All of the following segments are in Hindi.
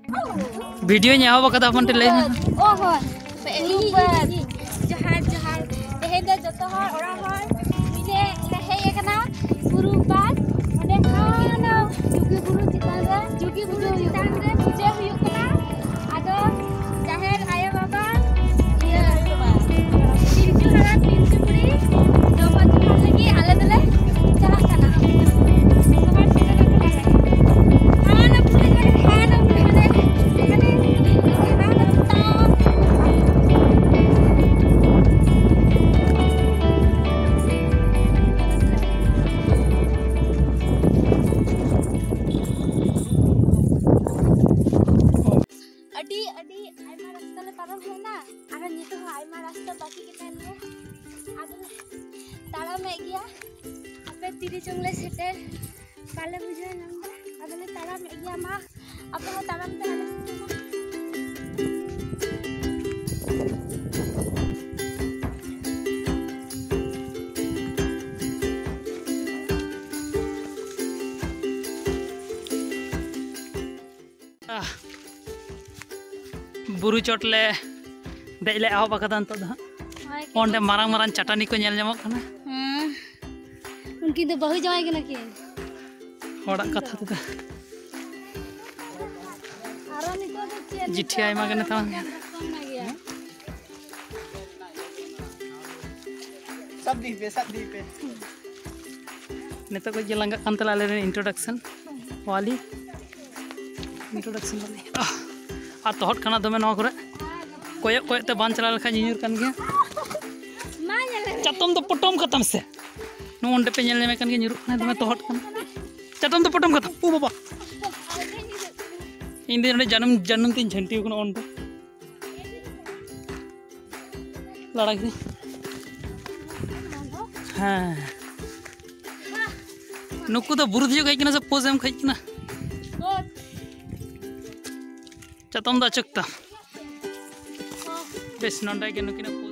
वीडियो ᱧᱮᱞ ᱵᱟᱠᱟᱫᱟ ᱟᱯᱚᱱ ᱴᱮ ᱞᱟᱹᱭ ᱢᱮ ओ हो जहार जहार तेहे दे जतो हर ओरा हर मिले ले हेय एकना गुरु पास ओने खाना जुगी बुरु चितान रे पूजा हुयुक कना आदो जाहेर आयो बाबा ये तिरजु हरा तिरजु पुरी जमा जहार लगी आले दले चला कना सबार सेटा खाना पूरी खाना तिरी चंगले सेटर काले बुझे नंबर अगले तारा में गया मां अब हो तारा में बुरु चोटले देले आव बकदा अंत द ओंडे मारंग मारंग चटानी को नेल जामक कना उनकी तो बहुत जमाई के ना के होड़ा कथा तो आरो निको तो चेन जिठी आइमा गने ता सब दी पे नेता को जे लंगा कांतला ले इंट्रोडक्शन वाली इंट्रोडक्शन वाली आ तोहट खाना दमे नवा करे कोय कोय ते बान चला लखा जिनुर कान गया मा नेले चतम तो पटम खत्म से नो ओंडे पे नेल नेमे कान गे nyuruk kana दमे तोहट कान चतम तो पटम खत्म ओ बाबा इंदे नडे जन्म तीन झंटी कोन ओंडे लड़ाक दी हां नुकु तो बुरु दियो खाई किना से पोज एम खाई किना चतम दा चकता बेस नंडा के नुकिना पोज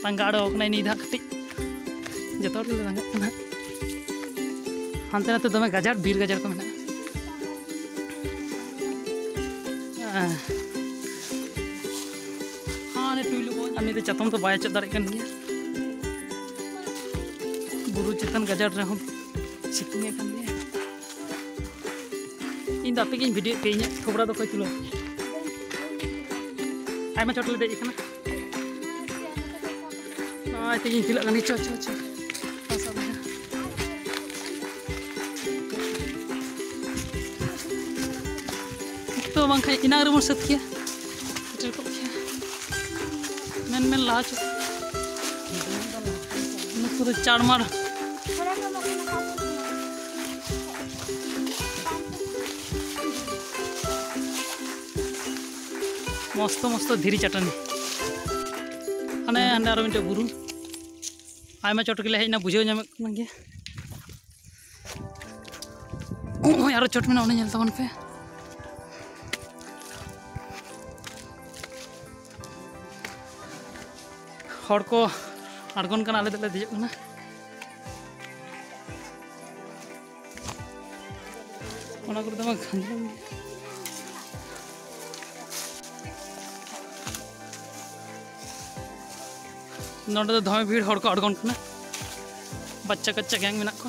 तंगाड़ो ओकना नी धा कटी जतो ले रंगा कना हानते नाते दमे गजार बीर गजार को मेना हाँ ने टुइलु को अन्नी ते चतम तो बाय च दारे कन गया बुरु चतन गजार रे हम सिकने कन गया इन दापे की वीडियो पेኛ खबरा दो कोई तुलो आइमा चोटले दे इकना आई थिंक तिलक गनी च तो बांखा इना रुमर सत किया सेटर को किया मेन ला च नुकु तो चारमार मस्त मस्त धीरी चटनी हाने हांडे आरो मिटे बुरु आयमा चोट के हेना बुझे नाम गया यारो चोट में ओने नेल तबन पे हर को आड़गन कना आले दले दिजो कना ओना कर दमा खंजो नोडे तो धमे भीड़ हर को आड़गन कना बच्चा कच्चा गैंग मेना को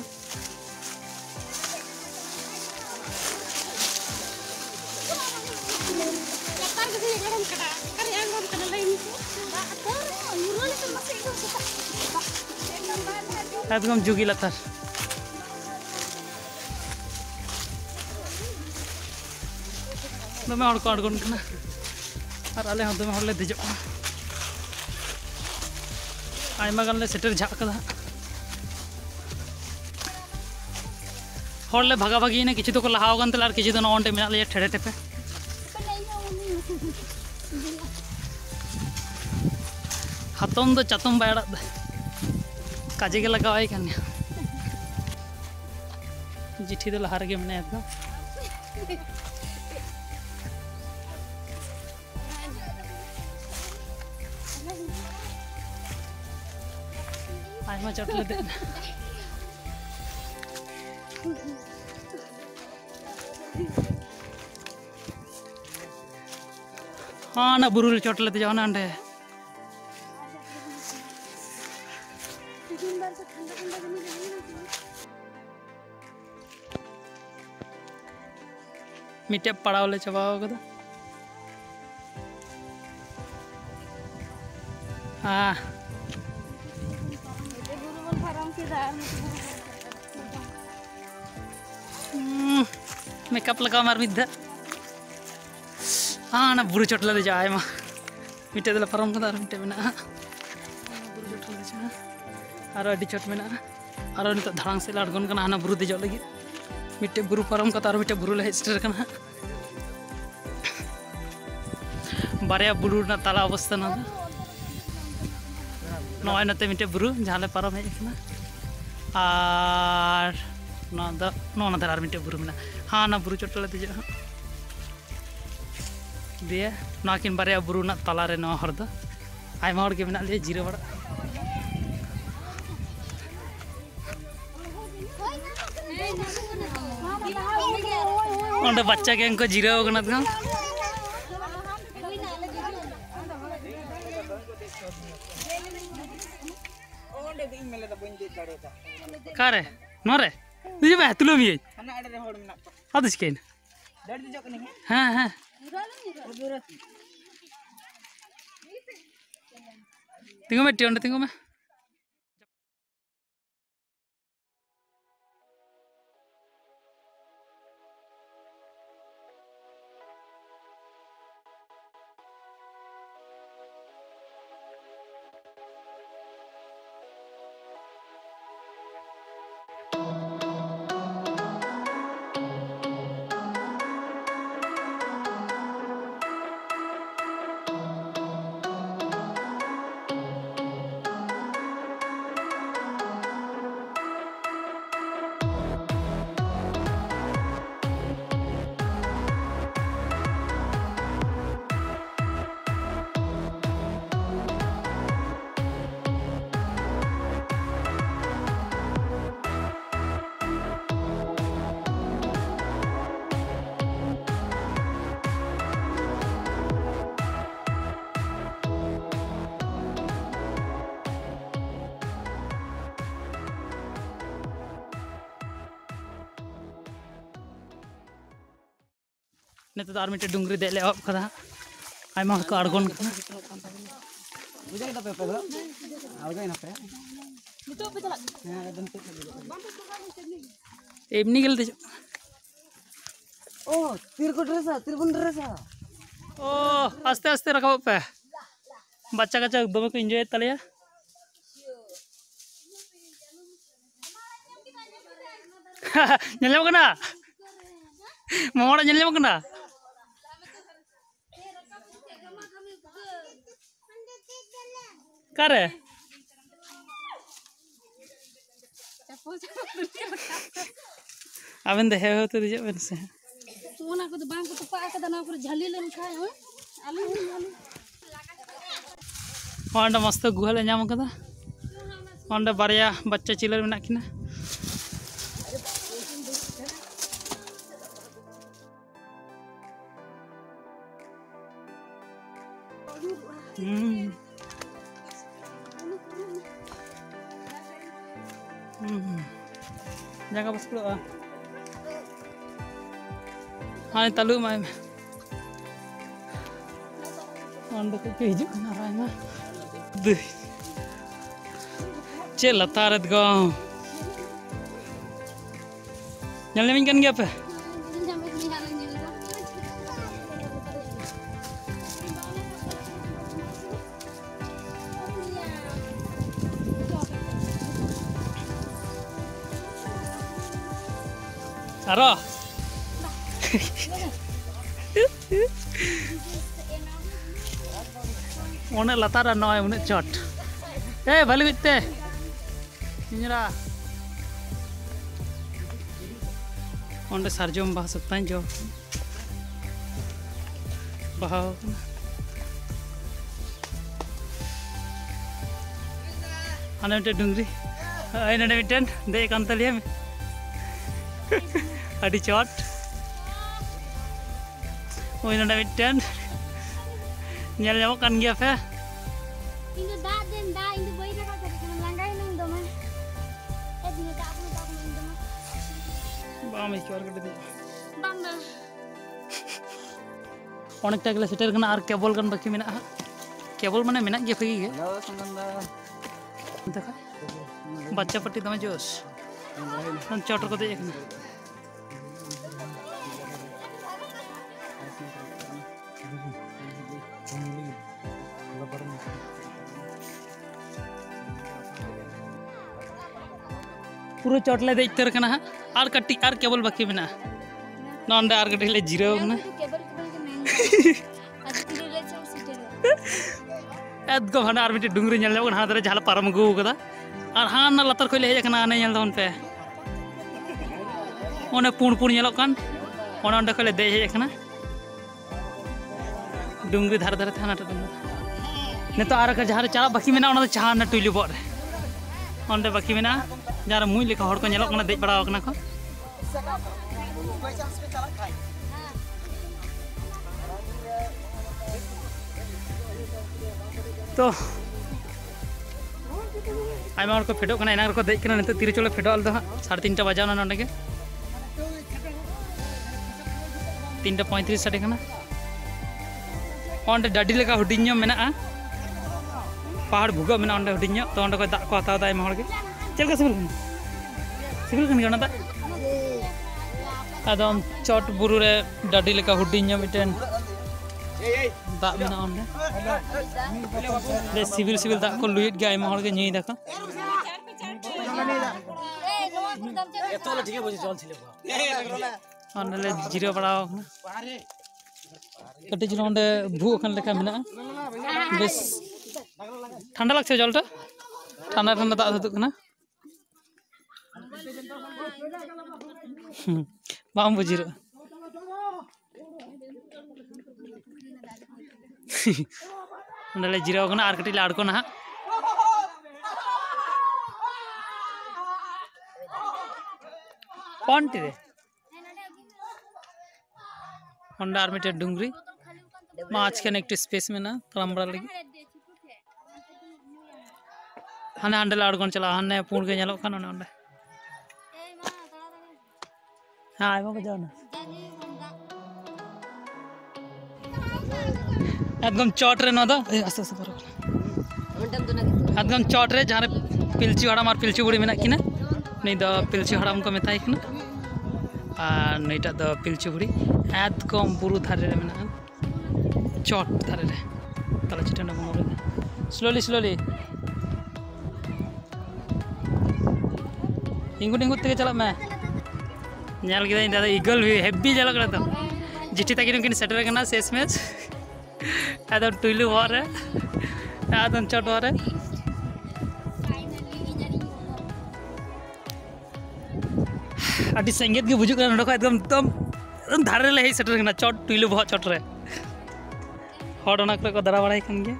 एकदम जुगी लतार दमे हर को आड़गन कना और आले हम दमे हरले दिजो आयमा गान ले सेटर झाक कदा हरले भागा भागी ने किछि तो को लहाव गान तला और किछि तो नोंटे मेना ले ठेड़े टेपे हातम दो चतम बायड़ा काजे के लगावाई कन्या जिठी दो लहार के मने एकदम आयमा चोट ले देना हाँ ना बुरु चोट लेते जाओ ना अंडे मिट्टे पड़ाव ले चबाओ कदा हाँ मेकअप लगा मार मिद्दा हाँ ना बुरु चोट ले जाए मा मिट्टे दला परम कदा मिट्टे में ना बुरु चोट ले जाए आरो अडी चोट में ना आरो नितो धड़ांग से लाडगोन कना ना बुरु देजो लगी मिट्टे बुरु परम कता आरो मिट्टे बुरु ले हेस्टर कना बारिया बुरु ना ताला अवस्था ना नॉय नते मिट्टे बुरु जहाँ ले परम है कना आर ना धरार मिट्टे बुरु में हाँ ना बुरु चोट ले देजो दिए ना किन बारिया बुरु ना ताला रे नवा हर दो आयमा हर के मेना ले जीरो बड़ा ओंडे बच्चा के इनको जीरो कना था कारे नोरे तुझे मैं तुलो भी हाँ तो चिकेन हाँ हाँ तिंगो में टियोंडे तिंगो में नेते तो मिट्टे डुंगरी दे ले कदा आयमा को अड़गोन कना एमनी गेल देजो ओ तिरको ड्रेसा तिरबुन ड्रेसा ओ आस्ते आस्ते रखो पे बच्चा कच्चा दमे को एंजॉय तलिया नेलम कना मोड़ा नेलम कना करे अबन दे हे होते दिजे बन से सोना को तो बांग को तो पा के दना पर झली लेन खाए हो आलू आलू ओंडे मस्त गुहा ले नाम कदा ओंडे बारिया बच्चा चिलर मेना किना jangan pas keluar. Hai talu mai. Anda ke hijau narai mah. Deh. Cel tarat gaw. Nyalnya mingkan gak apa? Aro. One latara noy one chot. Eh balik itu. Injera. One sarjom bahasa tanjo. Bahau. ane mite dungri ai nade miten dei kan talia adi chot oi nade miten nyal nyamok kan gya fe Ini dah den dah ini boy dah kata kita langgai nung doma. Ini dah aku nung doma. bam ikor gede di Bamba. onek ta gele seter kana ar cable kan baki mena cable mane mena ge phagi ge Halo, Sananda. देखा बच्चा पट्टी दमे जोश चौटर को देख पूरा चोटले दे इतर कना आर कट्टी आर केबल बाकी मेना नंदे आर कट्टी ले जीरो ना Kebar kebar ke main. Ada tidak le cau sitere. एद को हना आर मिटे डुंगरी नेल जावन हां दरे झाला पारम गु कदा आर हां ना लतर खोले हेज कना ने नेल दोन पे ओने पुण पुण नेलो कान ओने ओंडे खोले दे हेज कना डुंगरी धार धार थाना ट डुंगरी ने तो आर का जहार चाला बाकी मेना ओना चाहा ना टुइलु बोर ओंडे बाकी मेना जार मुई लेका हड़ को नेलो कना देज बड़ा कना को तो आयमा हड़ को फेडो कना एना को देज कना नित तिरे चले फेडो आल दो 3:30 बजावना नंडे के 3:35 साडे कना ओंडे डाडी लेका हुडिन्यो मेना पहाड़ भुगा मेना ओंडे हुडिन्यो तो ओंडे को दाग को हताव दा आयमा हड़ के चलका सिबिल कन गना दा आदम चोट बुरु रे डाडी लेका हुडिन्यो मिटेन दाग मेना ओंडे ले सिबिल सिबिल दाग को लुइट गे आयमा हड़ के ᱧᱩᱭ दाका Eto ठीक है बुझे चल छिले ओंडे ले जिरो बड़ा कटे जिरो ओंडे भू खन लेका मेना बेस ठंडा लागছে জলটা ঠান্ডা ঠান্ডা দাগ হতো না बाम बुझिरो नले जिरो कना आर कटी लाड़ को ना पॉन्टी रे होंडा आर मिटे डुंगरी माछ के नेक्ट स्पेस में ना तलमबड़ा लगी हाने हांडे लाड़ कोन चला हाने पूर्ण के नेलो खान ओंडे हां आइबो को जाओ ना एकदम चोट रे न दो आस्ते आस्ते करो एकदम चोट रे जहां पिलची हड़ाम और पिलची बुड़ी मेना किना नहीं दो पिलची हड़ाम को मेताई किना और नईटा दो पिलची बुड़ी एकदम बुरु धारे रे मेना चोट धारे रे तला चिटना बनो स्लोली स्लोली इंगु इंगु ते चला मैं नेल गिदा दादा ईगल भी हेवी जला कर तो जिटी तक किन सेटर करना शेष मैच एकदम टुइलु होरे एकदम चोट होरे अभी संगीत के बुझुक नडो का एकदम एकदम धारे ले हे सेटर करना चोट टुइलु बहुत चोट रे हड़ ओना को दरा बड़ाई कन गया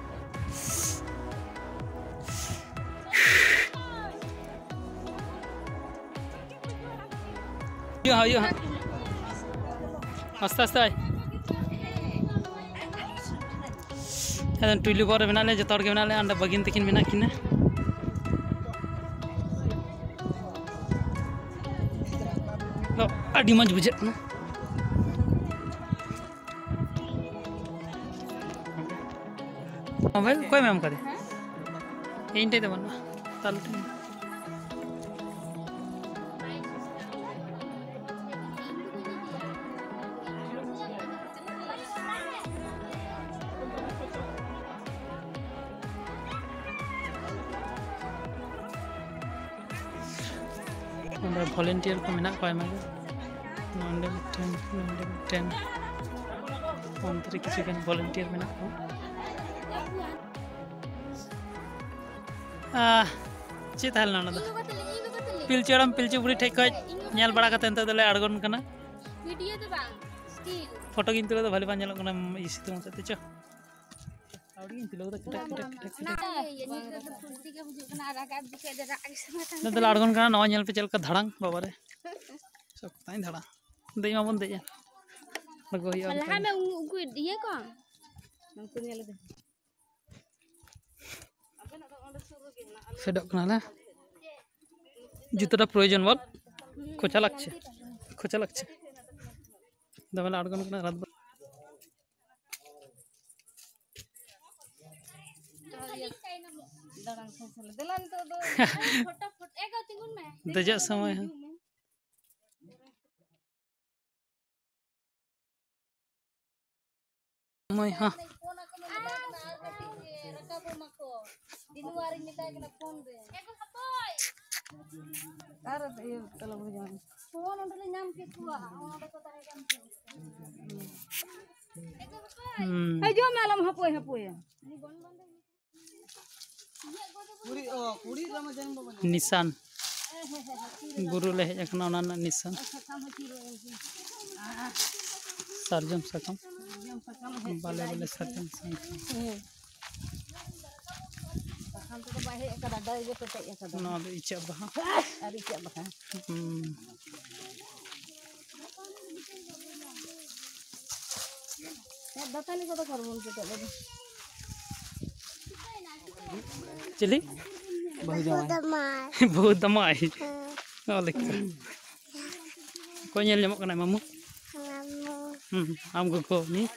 यो यो आस्ते आस्ते एकदम टुइलु पर मेना ले जतड़ के मेना ले अंडा बगिन तकिन मेना किना तो अडी मज बुझे ना मोबाइल कोई मैम करे ఏంటి ఇది మన తల్లి volunteer ko mena ko ayma nonde 10 ontre kichu kan volunteer mena ko ᱪᱮᱫ ᱛᱟᱦᱮᱸ ᱞᱮᱱᱟ ᱚᱱᱟ ᱫᱚ ᱯᱤᱞᱪᱩ ᱦᱟᱲᱟᱢ ᱯᱤᱞᱪᱩ ᱵᱩᱲᱦᱤ ᱴᱷᱮᱡ ᱠᱷᱚᱡ ᱧᱮᱞ ᱵᱟᱲᱟ ᱠᱟᱛᱮ ᱱᱤᱛᱚᱜ ᱫᱚᱞᱮ ᱟᱬᱜᱚᱱ ᱠᱟᱱᱟ वीडियो तो बा स्टिल ᱯᱷᱳᱴᱳ ᱜᱤᱧ ᱛᱩᱞᱟᱹᱣ ᱫᱟ ᱵᱷᱟᱞᱤ ᱵᱟᱝ ᱧᱮᱞᱚᱜ ᱠᱟᱱᱟ ᱥᱤᱛᱩᱝ ᱥᱮᱫ ᱛᱮ ᱪᱚ नदल आड़गन का नवा पे चल का धड़ांग बाबा रे सब ताई धड़ा दई माबन दई लगो हिया लहा में उनको ये को उनको नेले दे फेडक कनाला जुतोटा प्रयोजन बल खोचा लागছে दबेला आड़गन कना रात दजक समय समय हाँ निशान गुरु ले हेज निशान सारजम सकम बाले बाले सारजम इच्छा बहा चली बहुत दमाई को मामू आम को नी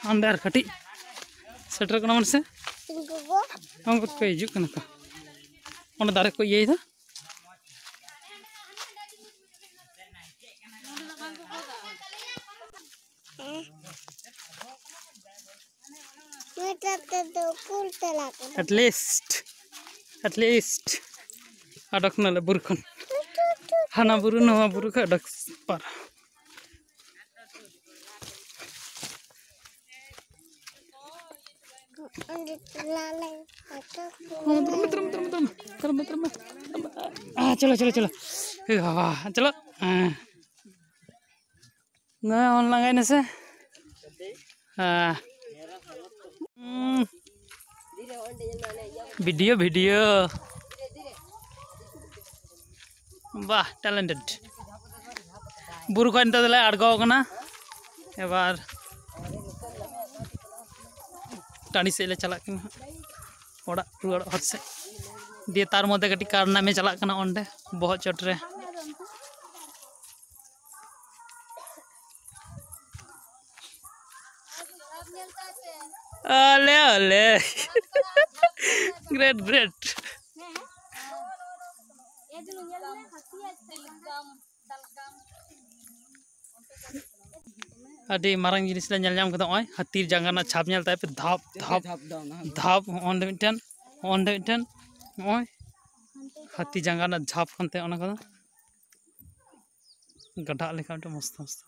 अंदर कटी सेटर मन से आम को हजूना को दारे को ये एटलिस्ट अडक नाले बुरु खन हाना बुरु नवा बुरु का अडक पार चलो चलो चलो चलो लगाई ना से वीडियो वीडियो वाह टैलेंटेड बुरु खन तले आड़गो कना एबार टाणी से चला रुआड़ हर से दिए तार मध्य कटी कारना में चला अंडे बहुत चोटरे अले अले ग्रेट ग्रेट अभी मारंग जिनिस ले नाम कदा ओय हाथीर जांगा ना छाप नेल ताय पे धाप धाप धाप ओंडे मिटन ओय हाथी जांगा ना झाप खनते ओना कदा गड्ढा लेखा मस्त मस्त